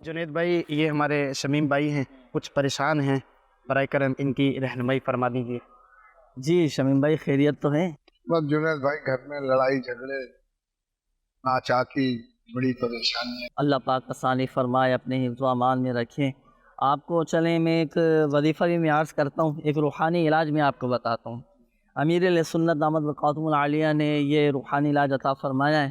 جنید بھائی، یہ ہمارے شمیم بھائی ہیں، کچھ پریشان ہیں، برائے کرم ان کی رہنمائی فرما دیجیے۔ جی شمیم بھائی، خیریت تو ہے؟ بس جنید بھائی گھر میں لڑائی جھگڑے ناچاکی بڑی پریشانی ہے۔ اللہ پاک آسانی فرمائے، اپنے حفظ و امان میں رکھیں آپ کو۔ چلیں میں ایک وظیفہ بھی میں عرض کرتا ہوں، ایک روحانی علاج میں آپ کو بتاتا ہوں۔ امیر علیہ سنت دامت برکاتہم العالیہ نے یہ روحانی علاج عطا فرمایا ہے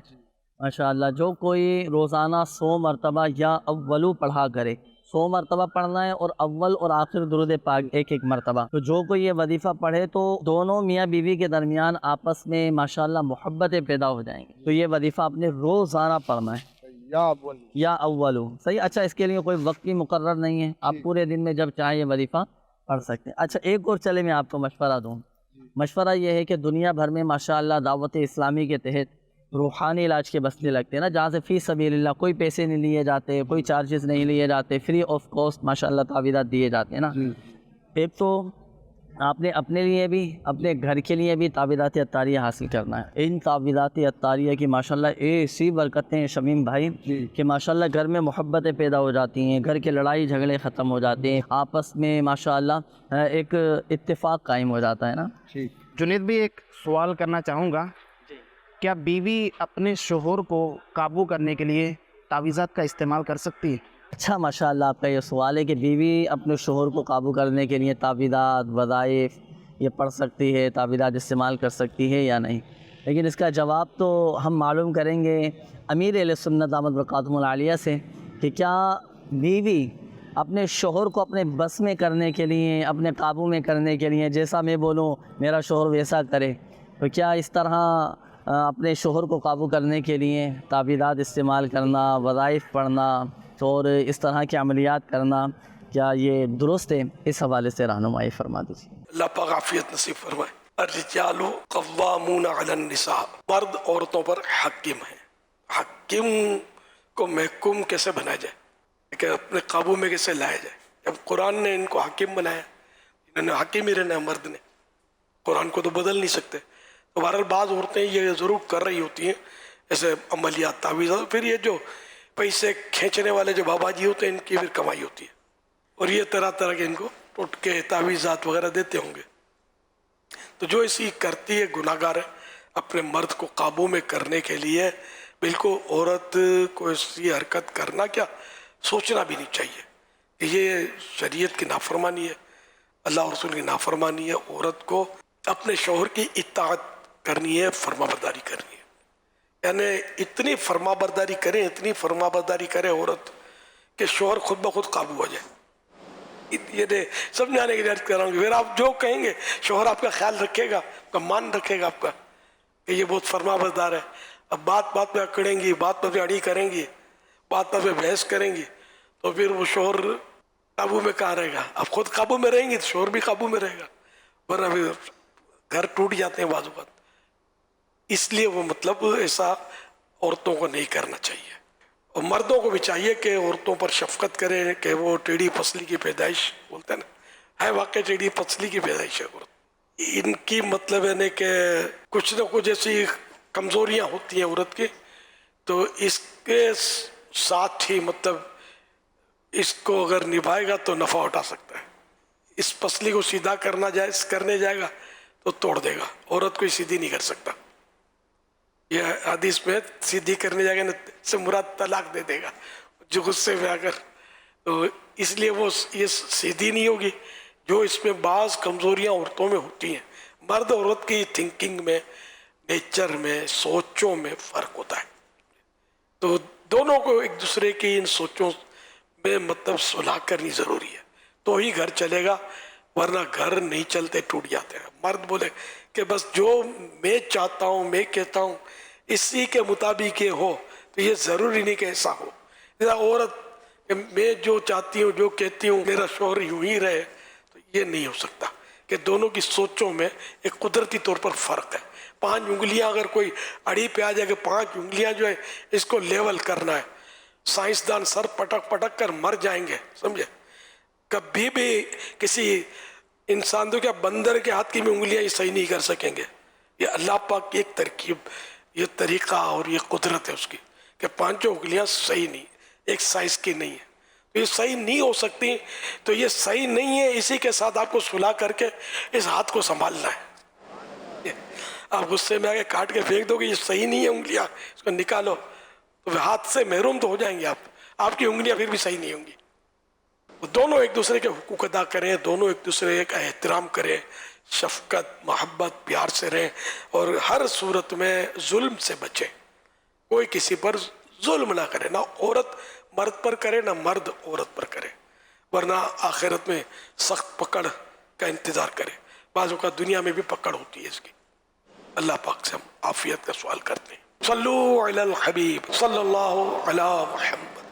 ماشاءاللہ۔ جو کوئی روزانہ 100 مرتبہ یا اولو پڑھا کرے، 100 مرتبہ پڑھنا ہے اور اول اور آخر درود پاک ایک مرتبہ، تو جو کوئی یہ وظیفہ پڑھے تو دونوں میاں بیوی کے درمیان آپس میں ماشاءاللہ محبتیں پیدا ہو جائیں گی۔ تو یہ وظیفہ آپ نے روزانہ پڑھنا ہے، یا اولو صحیح۔ اچھا، اس کے لیے کوئی وقت بھی مقرر نہیں ہے، آپ پورے دن میں جب چاہیں یہ وظیفہ پڑھ سکتے ہیں۔ اچھا، ایک اور چلے میں آپ کو مشورہ دوں۔ مشورہ یہ ہے کہ دنیا بھر میں ماشاءاللہ دعوت اسلامی کے تحت روحانی علاج کے بستے لگتے ہیں نا، جہاں سے فی سبیل اللہ کوئی پیسے نہیں لیے جاتے، کوئی چارجز نہیں لیے جاتے، فری آف کاسٹ ماشاءاللہ تعویذات دیے جاتے ہیں نا۔ ایک تو آپ نے اپنے لیے بھی، اپنے گھر کے لیے بھی تعویذات عطاریہ حاصل کرنا ہے۔ ان تعویذات عطاریہ کی ماشاءاللہ ایسی برکتیں ہیں شمیم بھائی کہ ماشاءاللہ گھر میں محبتیں پیدا ہو جاتی ہیں، گھر کے لڑائی جھگڑے ختم ہو جاتے ہیں، آپس میں ماشاءاللہ ایک اتفاق قائم ہو جاتا ہے نا۔ جنید بھی ایک سوال کرنا چاہوں گا، کیا بیوی اپنے شوہر کو قابو کرنے کے لیے تعویذات کا استعمال کر سکتی ہے؟ اچھا، ماشاءاللہ آپ کا یہ سوال ہے کہ بیوی اپنے شوہر کو قابو کرنے کے لیے تعویذات وظائف یہ پڑھ سکتی ہے، تعویذات استعمال کر سکتی ہے یا نہیں، لیکن اس کا جواب تو ہم معلوم کریں گے امیر اہل سنت دامت برکاتہم العالیہ سے کہ کیا بیوی اپنے شوہر کو اپنے بس میں کرنے کے لیے، اپنے قابو میں کرنے کے لیے، جیسا میں بولوں میرا شوہر ویسا کرے، تو کیا اس طرح اپنے شوہر کو قابو کرنے کے لیے تعویذات استعمال کرنا، وظائف پڑھنا اور اس طرح کے عملیات کرنا، کیا یہ درست ہے؟ اس حوالے سے رہنمائی فرما دیجیے۔ اللہ پاک عافیت نصیب فرمائے۔ الرجال قوامون علی النساء، مرد عورتوں پر حاکم ہیں۔ حاکم کو محکوم کیسے بنایا جائے، کہ اپنے قابو میں کیسے لایا جائے؟ جب قرآن نے ان کو حاکم بنایا، انہوں نے حاکم ہی رہنا ہے، مرد نے قرآن کو تو بدل نہیں سکتے۔ تو بہرحال بعض عورتیں یہ ضرور کر رہی ہوتی ہیں ایسے عملیات تعویذات، پھر یہ جو پیسے کھینچنے والے جو بابا جی ہوتے ہیں ان کی پھر کمائی ہوتی ہے، اور یہ طرح طرح کے ان کو ٹوٹ کے تعویذات وغیرہ دیتے ہوں گے۔ تو جو اسی کرتی ہے گناہ گار ہے۔ اپنے مرد کو قابو میں کرنے کے لیے بالکل عورت کو ایسی حرکت کرنا کیا سوچنا بھی نہیں چاہیے کہ یہ شریعت کی نافرمانی ہے، اللہ اور رسول کی نافرمانی ہے۔ عورت کو اپنے شوہر کی اطاعت کرنی ہے، فرما برداری کرنی ہے، یعنی اتنی فرما برداری کریں، اتنی فرما برداری کرے عورت کہ شوہر خود بخود قابو ہو جائے۔ یہ سمجھانے کے لیے عرض کر رہا ہوں کہ پھر آپ جو کہیں گے شوہر آپ کا خیال رکھے گا، آپ کا مان رکھے گا، آپ کا کہ یہ بہت فرما بردار ہے۔ اب بات بات پہ اکڑیں گی، بات پہ اڑی کریں گی، بات پہ بحث کریں گی، تو پھر وہ شوہر قابو میں کہاں رہے گا؟ آپ خود قابو میں رہیں گی تو شوہر بھی قابو میں رہے گا، ورنہ پھر گھر ٹوٹ جاتے ہیں بعض اوقات۔ اس لیے وہ مطلب ایسا عورتوں کو نہیں کرنا چاہیے، اور مردوں کو بھی چاہیے کہ عورتوں پر شفقت کریں کہ وہ ٹیڑھی پسلی کی پیدائش بولتے ہیں نا، ہے واقع ٹیڑھی پسلی کی پیدائش ہے عورت۔ ان کی مطلب ہے کہ کچھ نہ کچھ ایسی کمزوریاں ہوتی ہیں عورت کی، تو اس کے ساتھ ہی مطلب اس کو اگر نبھائے گا تو نفع اٹھا سکتا ہے۔ اس پسلی کو سیدھا کرنے جائے گا تو توڑ دے گا، عورت کو سیدھی نہیں کر سکتا۔ یہ حدیث میں سیدھی کرنے جائے گا سے مراد طلاق دے دے گا جو غصے میں آ کر، تو اس لیے وہ یہ سیدھی نہیں ہوگی۔ جو اس میں بعض کمزوریاں عورتوں میں ہوتی ہیں، مرد عورت کی تھنکنگ میں، نیچر میں، سوچوں میں فرق ہوتا ہے، تو دونوں کو ایک دوسرے کی ان سوچوں میں مطلب صلح کرنی ضروری ہے، تو ہی گھر چلے گا، ورنہ گھر نہیں چلتے، ٹوٹ جاتے ہیں۔ مرد بولے کہ بس جو میں چاہتا ہوں، میں کہتا ہوں، اسی کے مطابق یہ ہو، تو یہ ضروری نہیں کہ ایسا ہو۔ عورت کہ میں جو چاہتی ہوں، جو کہتی ہوں، میرا شوہر یوں ہی رہے، تو یہ نہیں ہو سکتا، کہ دونوں کی سوچوں میں ایک قدرتی طور پر فرق ہے۔ 5 انگلیاں اگر کوئی اڑی پہ آ جائے کہ 5 انگلیاں جو ہے اس کو لیول کرنا ہے، سائنسدان سر پٹک پٹک کر مر جائیں گے، سمجھے؟ کبھی بھی کسی انسان تو کیا بندر کے ہاتھ کی بھی انگلیاں یہ صحیح نہیں کر سکیں گے۔ یہ اللہ پاک کی ایک ترکیب، یہ طریقہ اور یہ قدرت ہے اس کی، کہ 5 انگلیاں صحیح نہیں، ایک سائز کی نہیں ہے۔ یہ صحیح نہیں ہو سکتی تو یہ صحیح نہیں ہے، اسی کے ساتھ آپ کو صلح کر کے اس ہاتھ کو سنبھالنا ہے۔ آپ غصے میں آگے کاٹ کے پھینک دو کہ یہ صحیح نہیں ہے انگلیاں، اس کو نکالو، تو ہاتھ سے محروم تو ہو جائیں گے آپ کی انگلیاں پھر بھی صحیح نہیں ہوں گی۔ دونوں ایک دوسرے کے حقوق ادا کریں، دونوں ایک دوسرے کا احترام کریں، شفقت محبت پیار سے رہیں، اور ہر صورت میں ظلم سے بچیں، کوئی کسی پر ظلم نہ کرے، نہ عورت مرد پر کرے نہ مرد عورت پر کرے، ورنہ آخرت میں سخت پکڑ کا انتظار کرے۔ بعض اوقات دنیا میں بھی پکڑ ہوتی ہے اس کی۔ اللہ پاک سے ہم عافیت کا سوال کرتے ہیں۔ صلو علی الحبیب صلی اللہ علی محمد۔